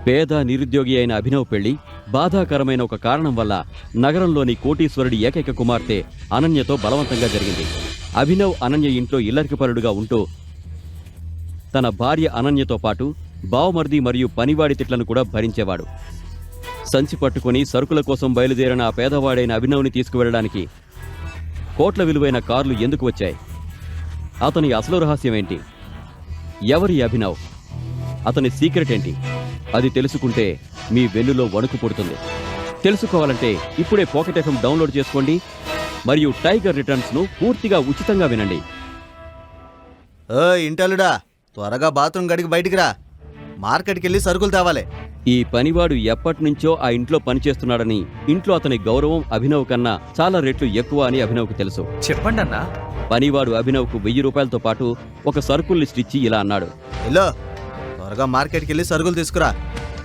పేద నిరుద్యోగి అయిన అభినవ్ పెళ్లి బాధాకరమైన ఒక కారణం వల్ల నగరంలోని కోటీశ్వరుడి ఏకైక కుమార్తె అనన్యతో బలవంతంగా జరిగింది. అభినవ్ అనన్య ఇంట్లో ఇల్లరికపరుడుగా ఉంటూ తన భార్య అనన్యతో పాటు బావమర్ది మరియు పనివాడి తిట్లను కూడా భరించేవాడు. సంచి పట్టుకుని సరుకుల కోసం బయలుదేరిన ఆ పేదవాడైన అభినవ్ని తీసుకువెళ్ళడానికి కోట్ల విలువైన కార్లు ఎందుకు వచ్చాయి? అతని అసలు రహస్యమేంటి? ఎవరి అభినవ్? అతని సీక్రెట్ ఏంటి? అది తెలుసుకుంటే మీ వెన్నులో వణుకు పుడుతుంది. తెలుసుకోవాలంటే ఇప్పుడే పాకెట్ ఎఫ్ఎం డౌన్లోడ్ చేసుకోండి మరియు టైగర్ రిటర్న్స్ను పూర్తిగా ఉచితంగా వినండి. ఇంటలుడా, త్వరగా బాత్రూమ్ గడికి బయటికి రా. మార్కెట్కి వెళ్ళి సరుకులు తేవాలి. ఈ పనివాడు ఎప్పటినుంచో ఆ ఇంట్లో పనిచేస్తున్నాడని, ఇంట్లో అతని గౌరవం అభినవ్ కన్నా చాలా రెట్లు ఎక్కువ అని అభినవ్కు తెలుసు. చెప్పండి అన్నా. పనివాడు అభినవ్కు 1000 రూపాయలతో పాటు ఒక సరుకుల్ లిస్ట్ ఇచ్చి ఇలా అన్నాడు. హలో, త్వరగా మార్కెట్కి వెళ్ళి సరుకులు తీసుకురా.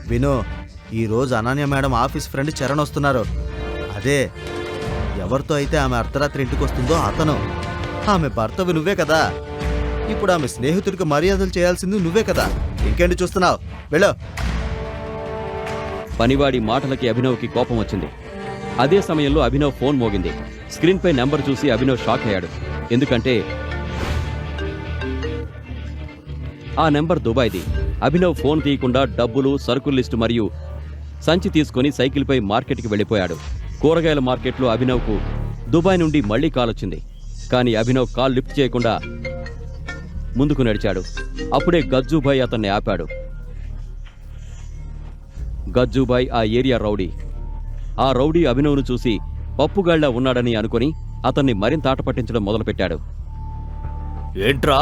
విను, ఈరోజు Ananya madam office friend Charan వస్తున్నారు. అదే ఎవరితో అయితే ఆమె అర్ధరాత్రి ఇంటికి వస్తుందో అతను. ఆమె భర్తవి నువ్వే కదా. ఇప్పుడు ఆమె స్నేహితుడికి మర్యాదలు చేయాల్సింది నువ్వే కదా. ఇంకేంటి చూస్తున్నావు? వెళ్ళు. పనివాడి మాటలకి అభినవ్కి కోపం వచ్చింది. అదే సమయంలో అభినవ్ ఫోన్ మోగింది. స్క్రీన్పై నెంబర్ చూసి అభినవ్ షాక్ అయ్యాడు. ఎందుకంటే ఆ నెంబర్ దుబాయ్ది. అభినవ్ ఫోన్ తీయకుండా డబ్బులు, సరుకుల లిస్టు మరియు సంచి తీసుకుని సైకిల్పై మార్కెట్కి వెళ్ళిపోయాడు. కూరగాయల మార్కెట్లో అభినవ్కు దుబాయ్ నుండి మళ్లీ కాల్ వచ్చింది. కానీ అభినవ్ కాల్ లిఫ్ట్ చేయకుండా ముందుకు నడిచాడు. అప్పుడే గజ్జుభాయ్ అతన్ని ఆపాడు. గజ్జుభాయ్ ఆ ఏరియా రౌడీ. ఆ రౌడీ అభినవ్ను చూసి పప్పుగాళ్లా ఉన్నాడని అనుకుని అతన్ని మరింత ఆట పట్టించడం మొదలుపెట్టాడు. ఏంట్రా,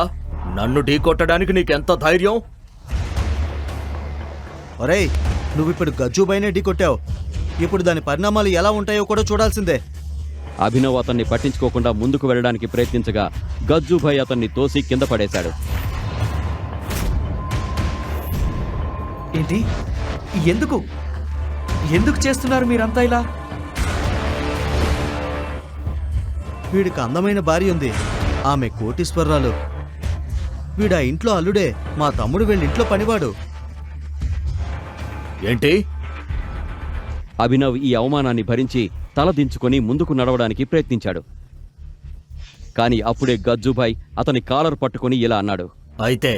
నన్ను ఢీ కొట్టడానికి నీకెంత ధైర్యం? ఒరేయ్, నువ్విప్పుడు గజ్జుబైనే ఢీ కొట్టావు. ఇప్పుడు దాని పరిణామాలు ఎలా ఉంటాయో కూడా చూడాల్సిందే. అభినవ్ అతన్ని పట్టించుకోకుండా ముందుకు వెళ్ళడానికి ప్రయత్నించగా గజ్జుభాయ్ అతన్ని తోసి కింద పడేశాడు. ఏంటి? ఎందుకు ఎందుకు చేస్తున్నారు మీరంతా ఇలా? వీడికి అందమైన భార్య ఉంది. ఆమె కోటీశ్వరరాలు. వీడా ఇంట్లో అల్లుడే. మా తమ్ముడు వీళ్ళ ఇంట్లో పనివాడు. ఏంటి? అభినవ్ ఈ అవమానాన్ని భరించి తల దించుకొని ముందుకు నడవడానికి ప్రయత్నించాడు. కాని అప్పుడే గజ్జుభాయ్ అతని కాలర్ పట్టుకుని ఇలా అన్నాడు. అయితే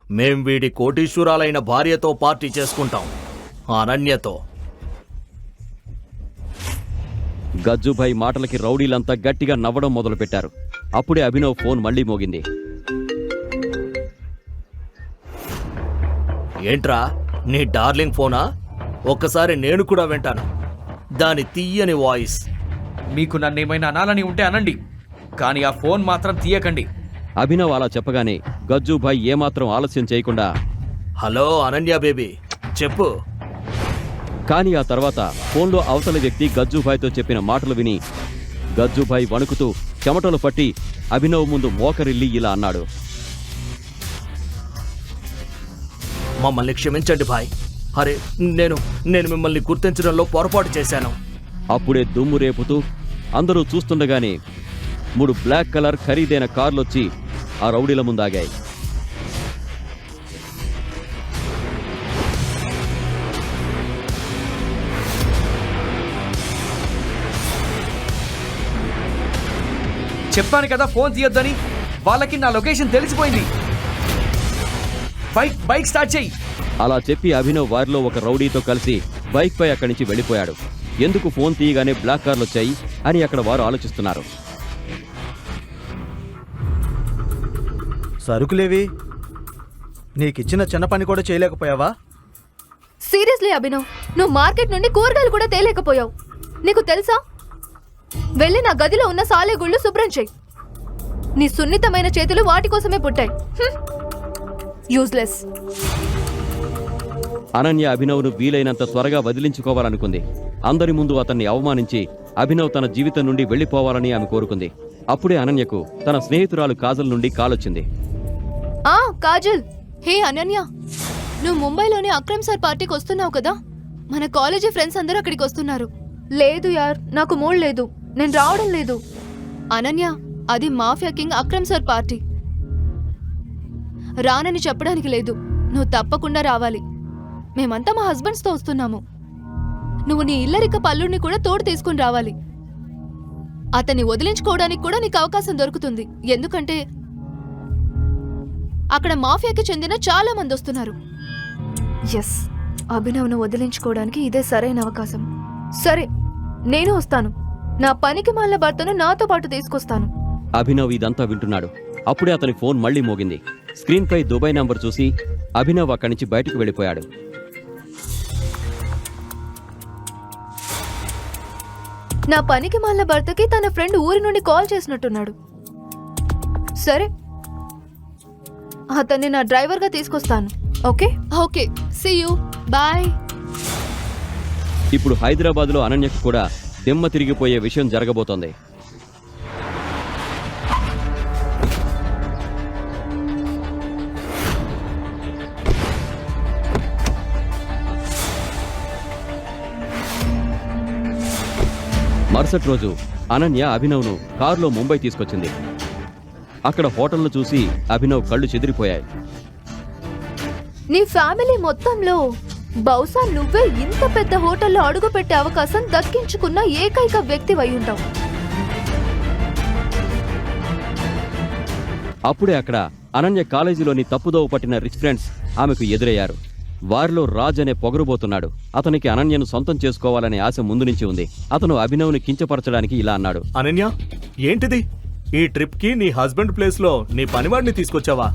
మేం వీడి కోటీశ్వరాలైన భార్యతో పార్టీ చేసుకుంటాం, అనన్యతో. గజ్జుభాయ్ మాటలకి రౌడీలంతా గట్టిగా నవ్వడం మొదలుపెట్టారు. అప్పుడే అభినవ్ ఫోన్ మళ్లీ మోగింది. ఏంట్రా, నీ డార్లింగ్ ఫోనా? ఒక్కసారి నేను కూడా వింటాను దాని తీయని వాయిస్. మీకు నన్నేమైనా అనాలని ఉంటే అనండి, కానీ ఆ ఫోన్ మాత్రం తీయకండి. అభినవ్ అలా చెప్పగానే గజ్జుభాయ్ ఏమాత్రం ఆలస్యం చేయకుండా హలో అనన్య బేబీ, చెప్పు. కానీ ఆ తర్వాత ఫోన్లో అవతలి వ్యక్తి గజ్జుభాయ్తో చెప్పిన మాటలు విని గజ్జుభాయ్ వణుకుతూ చెమటలు పట్టి అభినవ్ ముందు మోకరిల్లి ఇలా అన్నాడు. మమ్మల్ని క్షమించండి భాయ్. అరే, నేను మిమ్మల్ని గుర్తించడంలో పొరపాటు చేశాను. అప్పుడే దుమ్ము రేపుతూ అందరూ చూస్తుండగానే 3 బ్లాక్ కలర్ ఖరీదైన కార్లొచ్చి ఆ రౌడీల ముందాగాయి. చెప్పాను కదా ఫోన్ తీయొద్దని. వాళ్ళకి నా లొకేషన్ తెలిసిపోయింది. బైక్ స్టార్ట్ చేయి. అలా చెప్పి అభినవ్ వారిలో ఒక రౌడీతో కలిసి బైక్ పై అక్కడి నుంచి వెళ్ళిపోయాడు. ఎందుకు ఫోన్ తీయగానే బ్లాక్ కార్లు వచ్చాయి అని అక్కడ వారు ఆలోచిస్తున్నారు. సరుకులేవి? నీకిచ్చిన చిన్న పని కూడా చేయలేకపోయావా? సీరియస్లీ అభినవ్, నువ్వు మార్కెట్ నుండి కూరగాయలు కూడా తేలేకపోయావు. నీకు తెలుసా? వెళ్ళి నా గదిలో ఉన్న సాలెగుళ్ళు శుభ్రం చేయి. నీ సున్నితమైన చేతులు వాటి కోసమే పుట్టాయి. యూజ్లెస్. అనన్య అభినవ్ను వీలైనంత త్వరగా వదిలించుకోవాలనుకుంది. అందరి ముందు అతన్ని అవమానించి అభినవ్ తన జీవితం నుండి వెళ్లిపోవాలని ఆమె కోరుకుంది. అప్పుడే అనన్యకు తన స్నేహితురాలు కాజల్ నుండి కాలొచ్చింది. కాజల్, హే అనన్య, నువ్వు ముంబైలోని అక్రమ్ సార్ పార్టీకి వస్తున్నావు కదా? మన కాలేజీ ఫ్రెండ్స్ అందరూ అక్కడికి వస్తున్నారు. లేదు యార్, నాకు మూడ్ లేదు, నేను రావడం లేదు. అనన్య, అది mafia king Akram sir party. రానని చెప్పడానికి లేదు, నువ్వు తప్పకుండా రావాలి. మేమంతా మా హస్బెండ్స్తో వస్తున్నాము. నువ్వు నీ ఇల్లరిక పల్లుడిని కూడా తోడు తీసుకుని రావాలి. అతన్ని వదిలించుకోవడానికి కూడా నీకు అవకాశం దొరుకుతుంది. ఎందుకంటే అక్కడ మాఫియాకి చెందిన చాలా మంది వస్తున్నారు. ఎస్, అభినవ్ను వదిలించుకోవడానికి ఇదే సరైన అవకాశం. సరే, నేను వస్తాను. నా పనికి మాల భర్తను నాతో పాటు తీసుకొస్తాను. అభినవ్ ఇదంతా వింటున్నాడు. అప్పుడే అతని ఫోన్ మళ్లీ మోగింది. స్క్రీన్పై దుబాయ్ నంబర్ చూసి అభినవ్ అక్కడి నుంచి బయటకు వెళ్ళిపోయాడు. నా పనికి మాల భర్తకి తన ఫ్రెండ్ ఊరి నుండి కాల్ చేసినట్టున్నాడు. సరే, అతన్ని నా డ్రైవర్గా తీసుకొస్తాను. Okay okay, see you, bye. ఇప్పుడు హైదరాబాద్లో అనన్యకు కూడా దిమ్మ తిరిగిపోయే విషయం జరగబోతోంది. మరుసటి రోజు అనన్య అభినవ్ను కారులో ముంబై తీసుకొచ్చింది. అక్కడ హోటల్ను చూసి అభినవ్ కళ్ళు చెదిరిపోయాయి. నీ ఫ్యామిలీ మొత్తంలో బహుశా నువ్వే ఇంత పెద్ద హోటల్లో అడుగుపెట్టే అవకాశం దక్కించుకున్న ఏకైక వ్యక్తి అయి ఉంటావు. అప్పుడే అక్కడ అనన్య కాలేజీలోని తప్పుదోవ పట్టిన రిచ్ ఫ్రెండ్స్ ఆమెకు ఎదురయ్యారు. వారిలో రాజ్ అనే పొగరుబోతున్నాడు. అతనికి అనన్యను సొంతం చేసుకోవాలనే ఆశ ముందు నుంచి ఉంది. అతను అభినవ్ని కించపరచడానికి ఇలా అన్నాడు. అనన్య, ఏంటిది? ఈ ట్రిప్ కి నీ హస్బెండ్ ప్లేస్ లో నీ పనివాడిని తీసుకొచ్చావా?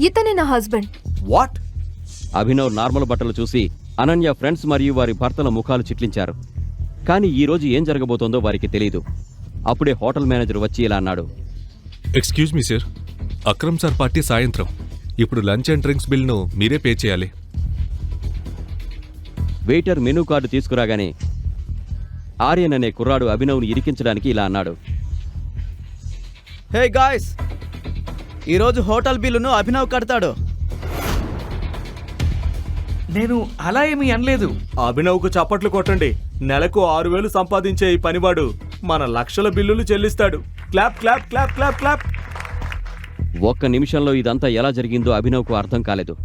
ఇతనే నా హస్బెండ్. వాట్? అభినవ్ నార్మల్ బట్టలు చూసి అనన్య ఫ్రెండ్స్ మరియు వారి భర్తల ముఖాలు చిట్లించారు. కానీ ఈ రోజు ఏం జరగబోతోందో వారికి తెలియదు. అప్పుడే హోటల్ మేనేజర్ వచ్చి ఇలా అన్నాడు. Excuse me sir, Akram sir party సాయంత్రం. ఇప్పుడు లంచ్ అండ్ డ్రింక్స్ బిల్ను మీరే పే చేయాలి. వెయిటర్ మెనూ కార్డు తీసుకురాగానే ఆర్యన్ అనే కుర్రాడు అభినవ్ని ఇరికించడానికి ఇలా అన్నాడు. హే గాయ్స్, ఈరోజు హోటల్ బిల్లును అభినవ్ కడతాడు. నేను అలా ఏమీ అనలేదు. అభినవ్కు చప్పట్లు కొట్టండి. నెలకు 6,000 సంపాదించే ఈ పనివాడు మన లక్షల బిల్లులు చెల్లిస్తాడు. Clap clap clap clap clap. ఒక్క నిమిషంలో ఇదంతా ఎలా జరిగిందో అభినవ్కు అర్థం కాలేదు.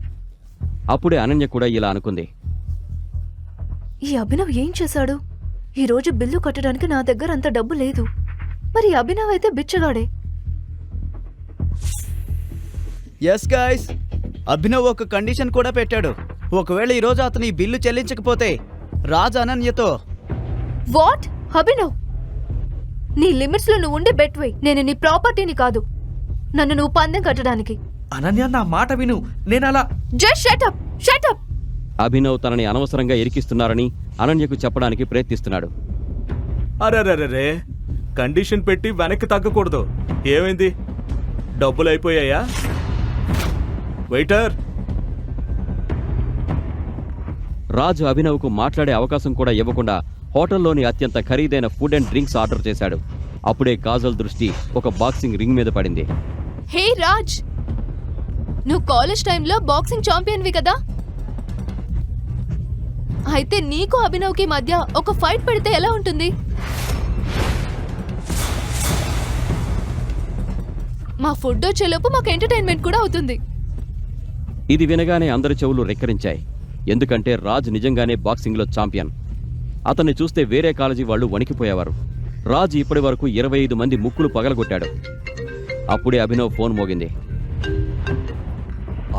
అప్పుడే అనన్య కూడా ఇలా అనుకుంది. ఈ అభినవ్ ఏం చేశాడు? ఈ రోజు బిల్లు కట్టడానికి నా దగ్గర అంత డబ్బు లేదు. మరి అభినవ్ అయితే బిచ్చగాడే. ఎస్ గాయ్స్, అభినవ్ ఒక కండిషన్ కూడా పెట్టాడు. ఒకవేళ ఈరోజు అతను ఈ బిల్లు చెల్లించకపోతే రాజ్ అనన్యతో. వాట్? అభినవ్, నీ లిమిట్స్ లో నువ్వు ఉండే బెట్ వై. నేను నీ ప్రాపర్టీని కాదు, నన్ను నువ్వు పందెం కట్టడానికి. అనన్య, నా మాట విను. నేను అలా just shut up, shut up. Abhinav తనని అనవసరంగా ఇరికిస్తున్నారని అనన్యకు చెప్పడానికి ప్రయత్నిస్తున్నాడు. అరెరెరెరే, కండిషన్ పెట్టి వెనక్కి తగ్గకూడదు. ఏమైంది? డబ్బులు అయిపోయాయా? వెయిటర్. రాజు అభినవ్కు మాట్లాడే అవకాశం కూడా ఇవ్వకుండా హోటల్లోని అత్యంత ఖరీదైన ఫుడ్ అండ్ డ్రింక్స్ ఆర్డర్ చేశాడు. అప్పుడే కాజల్ దృష్టి ఒక బాక్సింగ్ రింగ్ మీద పడింది. హే రాజ్, నువ్వు కాలేజ్ టైంలో బాక్సింగ్ ఛాంపియన్వి కదా? అయితే నీకు అభినవ్కి మధ్య ఒక ఫైట్ పెడితే ఎలా ఉంటుంది? మా ఫుడ్ వచ్చేలోపు మాకు ఎంటర్టైన్మెంట్ కూడా అవుతుంది. ఇది వినగానే అందరి చెవులు రెక్కరించాయి. ఎందుకంటే రాజ్ నిజంగానే బాక్సింగ్లో ఛాంపియన్. అతన్ని చూస్తే వేరే కాలేజీ వాళ్ళు వణికిపోయేవారు. రాజ్ ఇప్పటి వరకు 25 మంది ముక్కులు పగలగొట్టాడు. అప్పుడే అభినవ్ ఫోన్ మోగింది.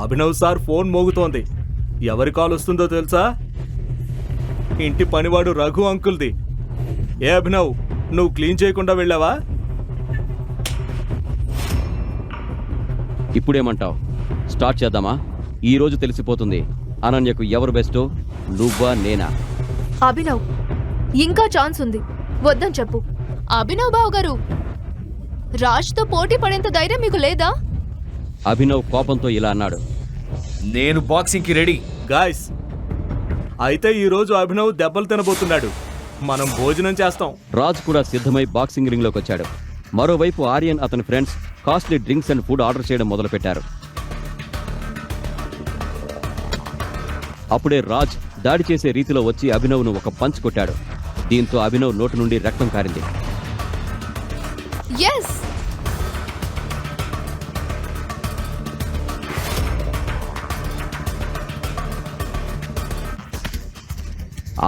అభినవ్ సార్ ఫోన్ మోగుతోంది. ఎవరి కాల్ వస్తుందో తెలుసా? ఇంటి పనివాడు రఘు అంకుల్ది. ఏ అభినవ్, నువ్వు క్లీన్ చేయకుండా వెళ్ళావా? ఇప్పుడేమంటావు? స్టార్ట్ చేద్దామా? ఈ రోజు తెలిసిపోతుంది అనన్యకు ఎవరు బెస్టో, నువ్వా నేనా. అభినవ్, ఇంకా ఛాన్స్ ఉంది, వద్దని చెప్పు. అభినవ్ బావు గారు, రాజ్తో పోటీ పడేంత ధైర్యం మీకు లేదా? అభినవ్ కోపంతో ఇలా అన్నాడు. నేను బాక్సింగ్కి రెడీ. గాయ్స్, అయితే ఈ రోజు అభినవ్ దెబ్బలు తినబోతున్నాడు. మనం భోజనం చేస్తాం. రాజ్ కూడా సిద్ధమై బాక్సింగ్ రింగ్లోకి వచ్చాడు. మరోవైపు ఆర్యన్ అతని friends costly drinks and food order చేయడం మొదలుపెట్టారు. అప్పుడే రాజ్ దాడి చేసే రీతిలో వచ్చి అభినవ్ను ఒక పంచ్ కొట్టాడు. దీంతో అభినవ్ నోటి నుండి రక్తం కారింది. ఎస్,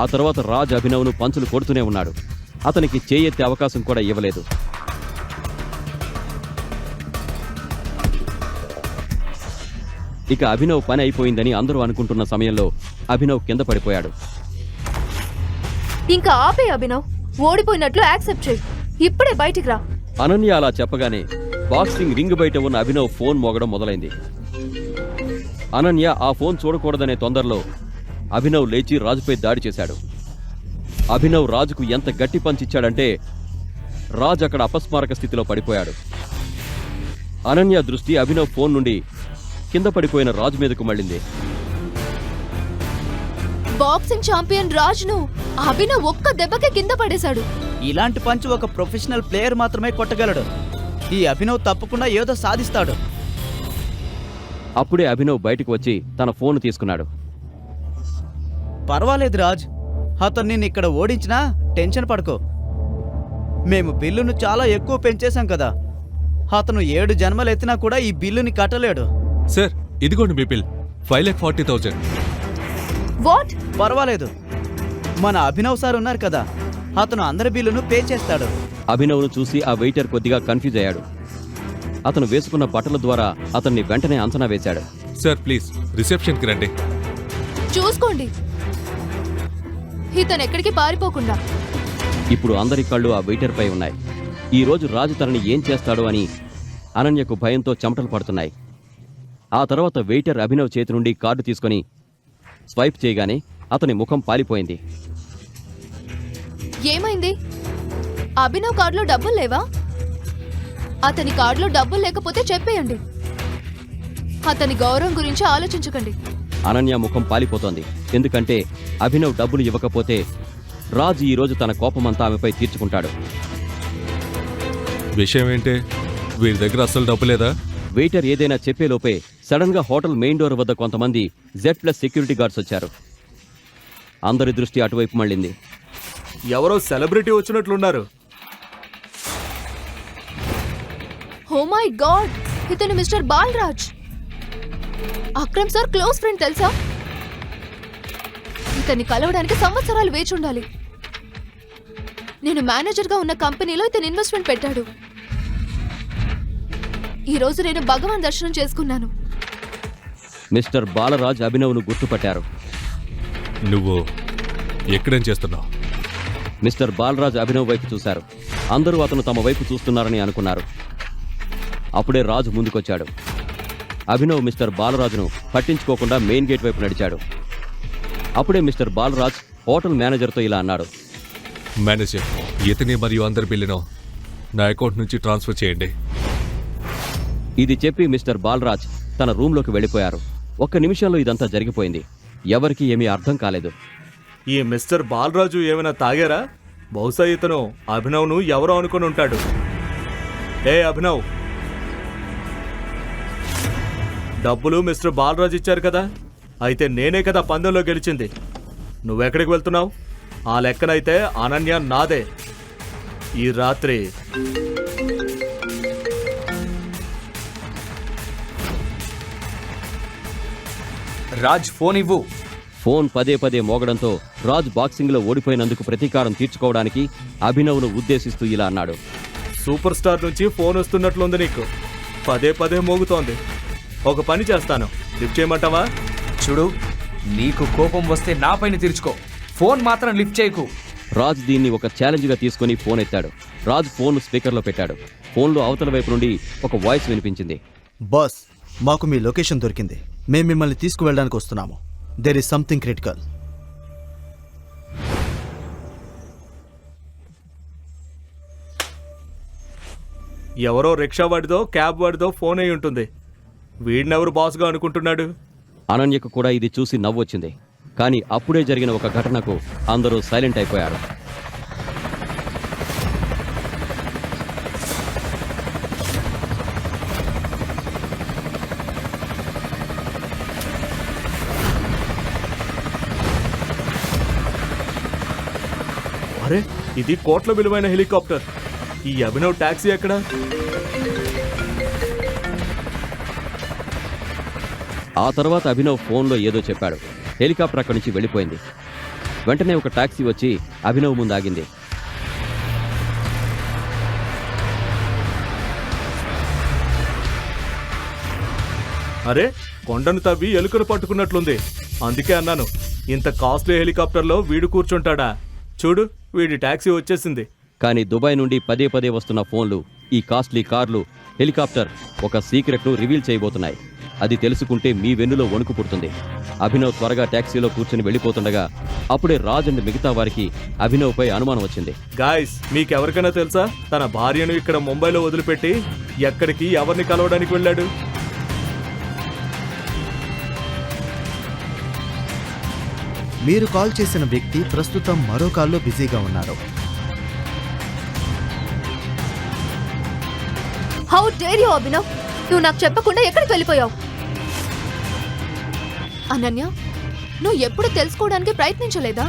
ఆ తర్వాత రాజ్ అభినవ్ను పంచులు కొడుతూనే ఉన్నాడు. అతనికి చేయెత్తే అవకాశం కూడా ఇవ్వలేదు. ఇక అభినవ్ పని అయిపోయిందని అందరూ అనుకుంటున్న సమయంలో అభినవ్ కింద పడిపోయాడు. ఇంకా ఆపే అభినవ్, ఓడిపోయినట్లు యాక్సెప్ట్ చేయి. ఇప్పుడే బయటికి రా. అనన్య అలా చెప్పగానే బాక్సింగ్ రింగ్ బయట ఉన్న అభినవ్ ఫోన్ మోగడం మొదలైంది. అనన్య ఆ ఫోన్ చూడకూడదనే తొందరలో అభినవ్ లేచి రాజుపై దాడి చేశాడు. అభినవ్ రాజుకు ఎంత గట్టి పంచిచ్చాడంటే రాజ్ అక్కడ అపస్మారక స్థితిలో పడిపోయాడు. అనన్య దృష్టి అభినవ్ ఫోన్ నుండి కింద పడిపోయిన రాజు మీదకు మళ్ళింది. బాక్సింగ్ ఛాంపియన్ రాజ్ను అభినవ్ ఒక్క దెబ్బకే కింద పడేశాడు. ఇలాంటి పంచ్ ఒక ప్రొఫెషనల్ ప్లేయర్ మాత్రమే కొట్టగలడు. ఈ అభినవ్ తప్పకుండా ఏదో సాధిస్తాడు. అప్పుడే అభినవ్ బయటకు వచ్చి తన ఫోన్ తీసుకున్నాడు. పర్వాలేదు రాజ్, అతను నిన్ను ఇక్కడ ఓడించినా టెన్షన్ పడుకో. మేము బిల్లును చాలా ఎక్కువ పెంచేశాం కదా. అతను 7 జన్మలు ఎత్తినా కూడా ఈ బిల్లుని కట్టలేడు. సార్ ఇదిగోండి మీ బిల్ 5,40,000. వాట్? పర్వాలేదు, మన అభినవ్ సార్ ఉన్నారు కదా, అతను అందరి బిల్లును పే చేస్తాడు. అభినవ్ను చూసి ఆ వెయిటర్ కొద్దిగా కన్ఫ్యూజ్ అయ్యాడు. అతను వేసుకున్న బట్టల ద్వారా అతన్ని వెంటనే అంచనా వేశాడు. సార్ ప్లీజ్ రిసెప్షన్కి రండి. చూసుకోండి, ఇతను ఎక్కడికి పారిపోకుండా. ఇప్పుడు అందరి కళ్ళు ఆ వెయిటర్ పై ఉన్నాయి. ఈ రోజు రాజు తనని ఏం చేస్తాడో అని అనన్యకు భయంతో చెమటలు పడుతున్నాయి. ఆ తర్వాత వెయిటర్ అభినవ్ చేతి నుండి కార్డు తీసుకొని స్వైప్ చేయగానే అతని ముఖం పాలిపోయింది. ఏమైంది? అభినవ్ కార్డులో డబ్బులు లేవా? అతని కార్డులో డబ్బులు లేకపోతే చెప్పేయండి. అతని గౌరవం గురించి ఆలోచించకండి. అనన్య ముఖం పాలిపోతోంది. ఎందుకంటే అభినవ్ డబ్బులు ఇవ్వకపోతే రాజు ఈరోజు తన కోపమంతా ఆమెపై తీర్చుకుంటాడు. విషయం ఏంటే? వీరి దగ్గర అస్సలు డబ్బు లేదా? వెయిటర్ ఏదైనా చెప్పేలోపే సడన్ గా హోటల్ మెయిన్ డోర్ వద్ద కొంతమంది Z+ సెక్యూరిటీ గార్డ్స్ వచ్చారు. అందరి దృష్టి అటువైపు మళ్ళింది. ఎవరో సెలబ్రిటీ వచ్చినట్లున్నారు. ఓ మై గాడ్, ఇతను Mr Balaraj. Akram sir close friend తెలుసా? ఇతన్ని కలవడానికి సంవత్సరాలు వేచి ఉండాలి. నేను మేనేజర్గా ఉన్న కంపెనీలో ఇతను ఇన్వెస్ట్మెంట్ పెట్టాడు. ఈరోజు నేను భగవాన్ దర్శనం చేసుకున్నాను. మిస్టర్ బాలరాజ్ అభినవ్ను గుర్తుపట్టారు. నువ్వు ఎక్కడేం చేస్తున్నావు? మిస్టర్ బాలరాజ్ అభినవ్ వైపు చూశారు. అందరూ అతను తమ వైపు చూస్తున్నారని అనుకున్నారు. అప్పుడే రాజు ముందుకొచ్చాడు. అభినవ్ మిస్టర్ బాలరాజును పట్టించుకోకుండా మెయిన్ గేట్ వైపు నడిచాడు. అప్పుడే మిస్టర్ బాలరాజ్ హోటల్ మేనేజర్తో ఇలా అన్నాడు. మేనేజర్, ఇతని మరియు అందరి బిల్లును నా అకౌంట్ నుంచి ట్రాన్స్ఫర్ చేయండి. ఇది చెప్పి మిస్టర్ బాలరాజ్ తన రూంలోకి వెళ్ళిపోయారు. 1 నిమిషంలో ఇదంతా జరిగిపోయింది. ఎవరికీ ఏమీ అర్థం కాలేదు. ఈ మిస్టర్ బాలరాజు ఏమైనా తాగారా? బహుశా ఇతను అభినవ్ను ఎవరో అనుకుని ఉంటాడు. ఏ అభినవ్, డబ్బులు మిస్టర్ బాలరాజు ఇచ్చారు కదా, అయితే నేనే కదా పందెంలో గెలిచింది. నువ్వెక్కడికి వెళ్తున్నావు? ఆ లెక్కనైతే అనన్య నాదే. ఈ రాత్రి రాజ్ ఫోన్ ఇవ్వు. ఫోన్ పదే పదే మోగడంతో రాజ్ బాక్సింగ్లో ఓడిపోయినందుకు ప్రతీకారం తీర్చుకోవడానికి అభినవ్ను ఉద్దేశిస్తూ ఇలా అన్నాడు. సూపర్ స్టార్ నుంచి ఫోన్ వస్తున్నట్లుంది నీకు. పదే పదే మోగుతోంది. ఒక పని చేస్తాను, లిఫ్ట్ చేయమంటావా? చూడు, నీకు కోపం వస్తే నా పైన తీర్చుకో, ఫోన్ మాత్రం లిఫ్ట్ చేయకు. రాజ్ దీన్ని ఒక ఛాలెంజ్గా తీసుకుని ఫోన్ ఎత్తాడు. రాజ్ ఫోన్ స్పీకర్లో పెట్టాడు. ఫోన్లో అవతల వైపు నుండి ఒక వాయిస్ వినిపించింది. బాస్, మాకు మీ లొకేషన్ దొరికింది. మేము మిమ్మల్ని తీసుకువెళ్ళడానికి వస్తున్నాము. There is something critical. ఎవరో రిక్షా వాడిదో క్యాబ్ వాడిదో ఫోన్ అయి ఉంటుంది. వీడినెవరు బాస్గా అనుకుంటున్నాడు? అనన్యకు కూడా ఇది చూసి నవ్వొచ్చింది. కానీ అప్పుడే జరిగిన ఒక ఘటనకు అందరూ సైలెంట్ అయిపోయారు. అరే, ఇది కోట్ల విలువైన హెలికాప్టర్. ఈ అభినవ్ టాక్సీ ఎక్కడ? ఆ తర్వాత అభినవ్ ఫోన్లో ఏదో చెప్పాడు. హెలికాప్టర్ అక్కడి నుంచి వెళ్ళిపోయింది. వెంటనే ఒక టాక్సీ వచ్చి అభినవ్ ముందు ఆగింది. అరే, కొండను తవ్వి ఎలుకను పట్టుకున్నట్లుంది. అందుకే అన్నాను, ఇంత కాస్ట్లీ హెలికాప్టర్లో వీడు కూర్చుంటాడా? చూడు, వీడి టాక్సీ వచ్చేసింది. కానీ దుబాయ్ నుండి పదే పదే వస్తున్న ఫోన్లు, ఈ కాస్ట్లీ కార్లు, హెలికాప్టర్ ఒక సీక్రెట్ను రివీల్ చేయబోతున్నాయి. అది తెలుసుకుంటే మీ వెన్నులో వణుకు పుడుతుంది. అభినవ్ త్వరగా టాక్సీలో కూర్చుని వెళ్ళిపోతుండగా అప్పుడే రాజ్ అండ్ మిగతా వారికి అభినవ్పై అనుమానం వచ్చింది. గాయస్, మీకెవరికైనా తెలుసా తన భార్యను ఇక్కడ ముంబైలో వదిలిపెట్టి ఎక్కడికి ఎవరిని కలవడానికి వెళ్ళాడు? మీరు కాల్ చేసిన వ్యక్తి ప్రస్తుతం మరో కాల్లో బిజీగా ఉన్నారు. హౌ డేర్ యూ అభినవ్, నువ్వు నాకు చెప్పకుండా ఎక్కడికి వెళ్ళిపోయావు? అనన్య, నువ్వు ఎప్పుడు తెలుసుకోవడానికి ప్రయత్నించలేదా?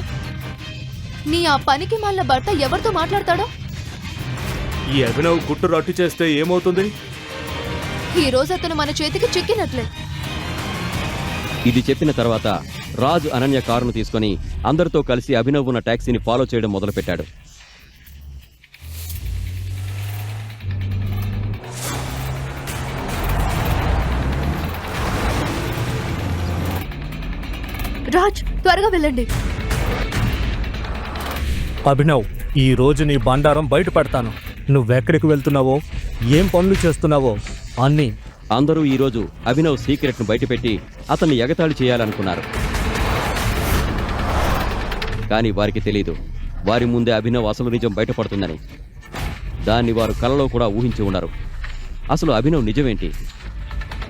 నీ ఆ పనికి మాలిన భర్త ఎవరితో మాట్లాడతాడో? ఈ అభినవ్ గుట్టు రట్టు చేస్తే ఏమవుతుంది? ఈ రోజు అతను మన చేతికి చిక్కినట్లే. ఇది చెప్పిన తర్వాత రాజ్ అనన్య కారును తీసుకుని అందరితో కలిసి అభినవ్ ఉన్న టాక్సీని ఫాలో చేయడం మొదలుపెట్టాడు. రాజ్, త్వరగా వెళ్ళండి. అభినవ్, ఈ రోజు నీ బండారం బయట పెడతాను. నువ్వెక్కడికి వెళ్తున్నావో, ఏం పనులు చేస్తున్నావో అన్నీ. అందరూ ఈరోజు అభినవ్ సీక్రెట్ను బయటపెట్టి అతన్ని ఎగతాళి చేయాలనుకున్నారు. కానీ వారికి తెలీదు, వారి ముందే అభినవ్ అసలు నిజం బయటపడుతుందని. దాన్ని వారు కలలో కూడా ఊహించి ఉండరు. అసలు అభినవ్ నిజమేంటి?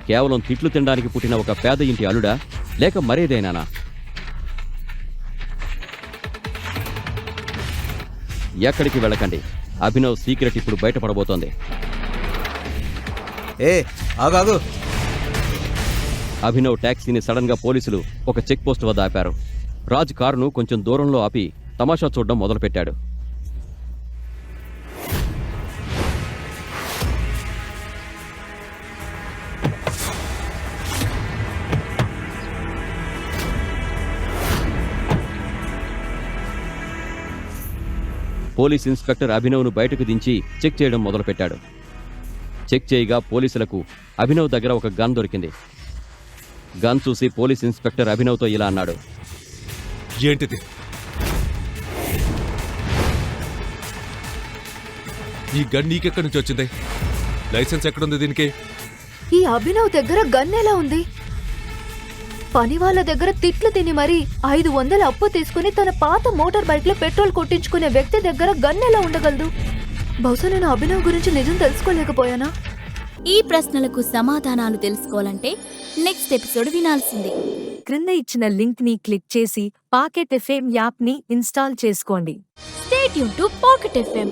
కేవలం తిట్లు తినడానికి పుట్టిన ఒక పేద ఇంటి అల్లుడా, లేక మరేదైనానా? ఎక్కడికి వెళ్ళకండి, అభినవ్ సీక్రెట్ ఇప్పుడు బయటపడబోతోంది. ఏ ఆగాగు. అభినవ్ టాక్సీని సడన్ గా పోలీసులు ఒక చెక్ పోస్ట్ వద్ద ఆపారు. రాజ్ కారును కొంచెం దూరంలో ఆపి తమాషా చూడడం మొదలుపెట్టాడు. పోలీస్ ఇన్స్పెక్టర్ అభినవ్ను బయటకు దించి చెక్ చేయడం మొదలుపెట్టాడు. చెక్ చేయగా పోలీసులకు అభినవ్ దగ్గర ఒక గన్ దొరికింది. గన్ చూసి పోలీస్ ఇన్స్పెక్టర్ అభినవ్తో ఇలా అన్నాడు. ఏంటిది? ఈ గన్ నీకెక్కడి నుంచి వచ్చింది? లైసెన్స్ ఎక్కడుంది దీనికి? ఈ అభినవ్ దగ్గర గన్ ఎలా ఉంది? పని వాళ్ళ దగ్గర తిట్లు తిని మరీ 500 అప్పు తీసుకుని తన పాత మోటార్ బైక్ లో పెట్రోల్ కొట్టించుకునే వ్యక్తి దగ్గర గన్ ఎలా ఉండగలదు? బహుశా నేను అభినవ్ గురించి నిజం తెలుసుకోలేకపోయానా? ఈ ప్రశ్నలకు సమాధానాలు తెలుసుకోవాలంటే నెక్స్ట్ ఎపిసోడ్ వినాల్సిందే. క్రింద ఇచ్చిన లింక్ ని క్లిక్ చేసి పాకెట్ ఎఫ్ఎం యాప్ ని ఇన్స్టాల్ చేసుకోండి. Stay tune to pocket FM.